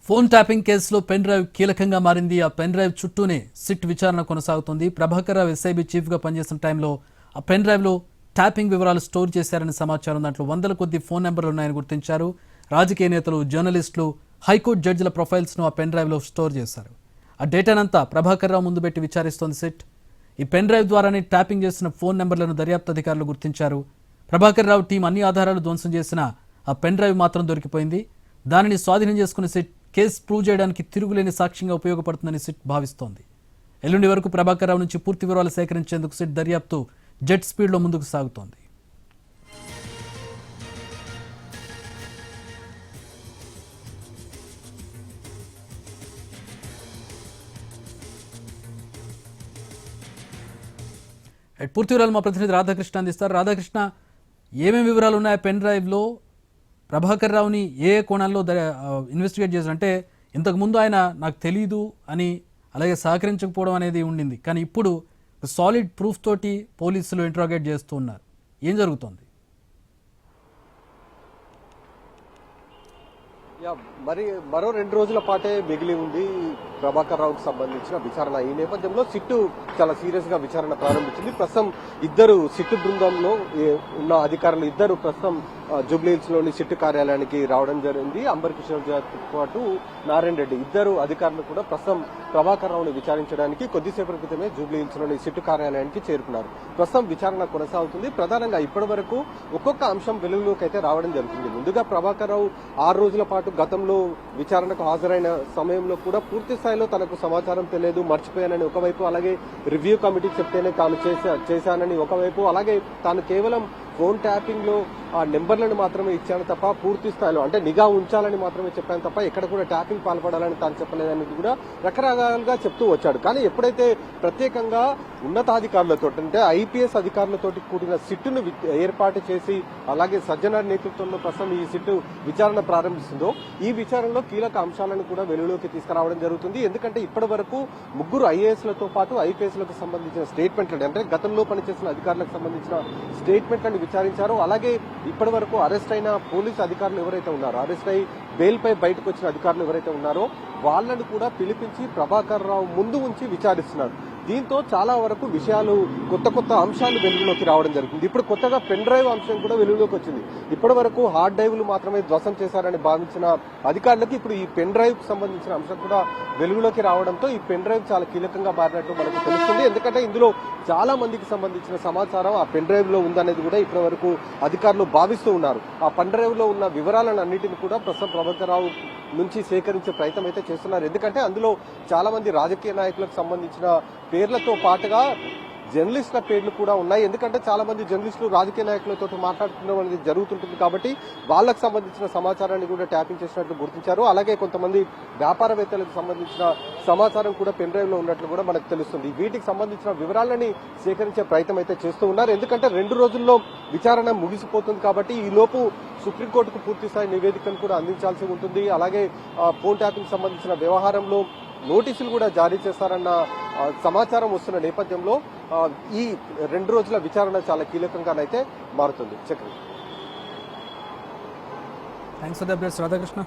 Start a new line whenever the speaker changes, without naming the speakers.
Phone tapping కేసులో pen drive కీలకంగా మారింది. ఆ పెన్ డ్రైవ్ చుట్టూనే సిట్ విచారణ కొనసాగుతుంది. ప్రభాకర్ రావు ఎస్ఐబి చీఫ్గా పనిచేస్తున్న టైంలో ఆ పెన్ డ్రైవ్లో ట్యాపింగ్ వివరాలు స్టోర్ చేశారని సమాచారం. దాంట్లో వందల కొద్ది ఫోన్ నెంబర్లు ఉన్నాయని గుర్తించారు. రాజకీయ నేతలు, జర్నలిస్టులు, హైకోర్టు జడ్జిల ప్రొఫైల్స్ను ఆ పెన్ డ్రైవ్లో స్టోర్ చేశారు. ఆ డేటానంతా ప్రభాకర్ రావు ముందు పెట్టి విచారిస్తోంది సిట్. ఈ పెన్ డ్రైవ్ ద్వారానే ట్యాపింగ్ చేసిన ఫోన్ నెంబర్లను దర్యాప్తు అధికారులు గుర్తించారు. ప్రభాకర్ రావు టీం అన్ని ఆధారాలు ధ్వంసం చేసిన ఆ పెన్ డ్రైవ్ మాత్రం దొరికిపోయింది. దానిని స్వాధీనం చేసుకున్న సిట్ కేసు ప్రూవ్ చేయడానికి తిరుగులేని సాక్ష్యంగా ఉపయోగపడుతుందని సిట్ భావిస్తోంది. ఎల్లుండి వరకు ప్రభాకర్ రావు నుంచి పూర్తి వివరాలు సేకరించేందుకు సిట్ దర్యాప్తు జెట్ స్పీడ్లో ముందుకు సాగుతోంది. పూర్తి వివరాలు మా ప్రతినిధి రాధాకృష్ణ అందిస్తారు. రాధాకృష్ణ, ఏమేమి వివరాలు ఉన్నాయి పెన్ డ్రైవ్లో? ప్రభాకర్ రావుని ఏ కోణాల్లో ఇన్వెస్టిగేట్ చేశారు? అంటే ఇంతకుముందు ఆయన నాకు తెలీదు అని, అలాగే సహకరించకపోవడం అనేది ఉండింది, కానీ ఇప్పుడు సాలిడ్ ప్రూఫ్ తోటి పోలీసులు ఇంట్రాగేట్ చేస్తూ ఉన్నారు. ఏం జరుగుతోంది?
మరి మరో 2 రోజుల పాటే మిగిలి ఉంది ప్రభాకర్ రావుకు సంబంధించిన విచారణ. ఈ నేపథ్యంలో సిట్టు చాలా సీరియస్ గా విచారణ ప్రారంభించింది. ప్రస్తుతం ఇద్దరు సిట్టు బృందంలో ఉన్న అధికారులు ఇద్దరు ప్రస్తుతం జూబ్లీహిల్స్ లోని సిట్టు కార్యాలయానికి రావడం జరిగింది. అంబర్ కిషోర్ తో పాటు నారాయణ రెడ్డి ఇద్దరు అధికారులు కూడా ప్రస్తుతం ప్రభాకర్ రావుని విచారించడానికి కొద్దిసేపటి క్రితమే జూబ్లీహిల్స్ లోని సిట్టు కార్యాలయానికి చేరుకున్నారు. ప్రస్తుతం విచారణ కొనసాగుతుంది. ప్రధానంగా ఇప్పటి వరకు ఒక్కొక్క అంశం వెలుగులోకి అయితే రావడం జరుగుతుంది. ముందుగా ప్రభాకర్ రావు 6 రోజుల పాటు గతంలో విచారణకు హాజరైన సమయంలో కూడా పూర్తి స్థాయిలో తనకు సమాచారం తెలియదు, మర్చిపోయానని ఒకవైపు, అలాగే రివ్యూ కమిటీ చెప్తేనే తాను చేశానని ఒకవైపు, అలాగే తాను కేవలం ఫోన్ ట్యాపింగ్ లో ఆ నెంబర్లను మాత్రమే ఇచ్చాను తప్ప పూర్తి స్థాయిలో అంటే నిఘా ఉంచాలని మాత్రమే చెప్పాను తప్ప ఎక్కడ కూడా ట్యాపింగ్ పాల్పడాలని తాను చెప్పలేదని కూడా రకరకాలుగా చెప్తూ వచ్చాడు. కానీ ఎప్పుడైతే ప్రత్యేకంగా ఉన్నతాధికారులతో అంటే ఐపీఎస్ అధికారులతోటి కూడిన సిట్టును ఏర్పాటు చేసి అలాగే సజ్జనార్ నేతృత్వంలో ప్రస్తుతం ఈ సిట్టు విచారణ ప్రారంభిస్తుందో ఈ విచారణలో కీలక అంశాలను కూడా వెలుగులోకి తీసుకురావడం జరుగుతుంది. ఎందుకంటే ఇప్పటి వరకు ముగ్గురు ఐఏఎస్లతో పాటు ఐపీఎస్లకు సంబంధించిన స్టేట్మెంట్లను అంటే గతంలో పనిచేసిన అధికారులకు సంబంధించిన స్టేట్మెంట్లను విచారించారు. అలాగే ఇప్పటి వరకు అరెస్ట్ అయిన పోలీసు అధికారులు ఎవరైతే ఉన్నారో, అరెస్ట్ అయి బెయిల్ పై బయటకు వచ్చిన అధికారులు ఎవరైతే ఉన్నారో వాళ్ళను కూడా పిలిపించి ప్రభాకర్ రావు ముందు ఉంచి విచారిస్తున్నారు. దీంతో చాలా వరకు విషయాలు కొత్త అంశాలు వెలుగులోకి రావడం జరుగుతుంది. ఇప్పుడు కొత్తగా పెన్ డ్రైవ్ అంశం కూడా వెలుగులోకి వచ్చింది. ఇప్పటి వరకు హార్డ్ డ్రైవ్లు మాత్రమే ధ్వంసం చేశారని భావించిన అధికారులకు ఇప్పుడు ఈ పెన్ డ్రైవ్ కు సంబంధించిన అంశం కూడా వెలుగులోకి రావడంతో ఈ పెన్ డ్రైవ్ చాలా కీలకంగా మారినట్టు మనకు తెలుస్తుంది. ఎందుకంటే ఇందులో చాలా మందికి సంబంధించిన సమాచారం ఆ పెన్ డ్రైవ్ లో ఉందనేది కూడా ఇప్పటి వరకు అధికారులు భావిస్తూ ఉన్నారు. ఆ పెన్ డ్రైవ్ లో ఉన్న వివరాలను అన్నింటినీ కూడా ప్రస్తుతం ప్రభాకర్ రావు నుంచి సేకరించే ప్రయత్నం అయితే చేస్తున్నారు. ఎందుకంటే అందులో చాలా మంది రాజకీయ నాయకులకు సంబంధించిన పేర్లతో పాటుగా జర్నలిస్టుల పేర్లు కూడా ఉన్నాయి. ఎందుకంటే చాలా మంది జర్నలిస్టులు రాజకీయ నాయకులతో మాట్లాడుతుండడం అనేది జరుగుతుంటుంది కాబట్టి వాళ్లకు సంబంధించిన సమాచారాన్ని కూడా ట్యాపింగ్ చేసినట్లు గుర్తించారు. అలాగే కొంతమంది వ్యాపారవేత్తలకు సంబంధించిన సమాచారం కూడా పెన్ డ్రైవ్ లో ఉన్నట్లు కూడా మనకు తెలుస్తుంది. వీటికి సంబంధించిన వివరాలని సేకరించే ప్రయత్నం అయితే చేస్తూ ఉన్నారు. ఎందుకంటే 2 రోజుల్లో విచారణ ముగిసిపోతుంది కాబట్టి ఈ లోపు సుప్రీంకోర్టుకు పూర్తి స్థాయి నివేదికను కూడా అందించాల్సి ఉంటుంది. అలాగే ఫోన్ ట్యాపింగ్ సంబంధించిన వ్యవహారంలో నోటీసులు కూడా జారీ చేస్తారన్న సమాచారం వస్తున్న నేపథ్యంలో ఈ 2 రోజుల విచారణ చాలా కీలకంగానైతే మారుతుంది. Chakri,
thanks for the updates Radhakrishna.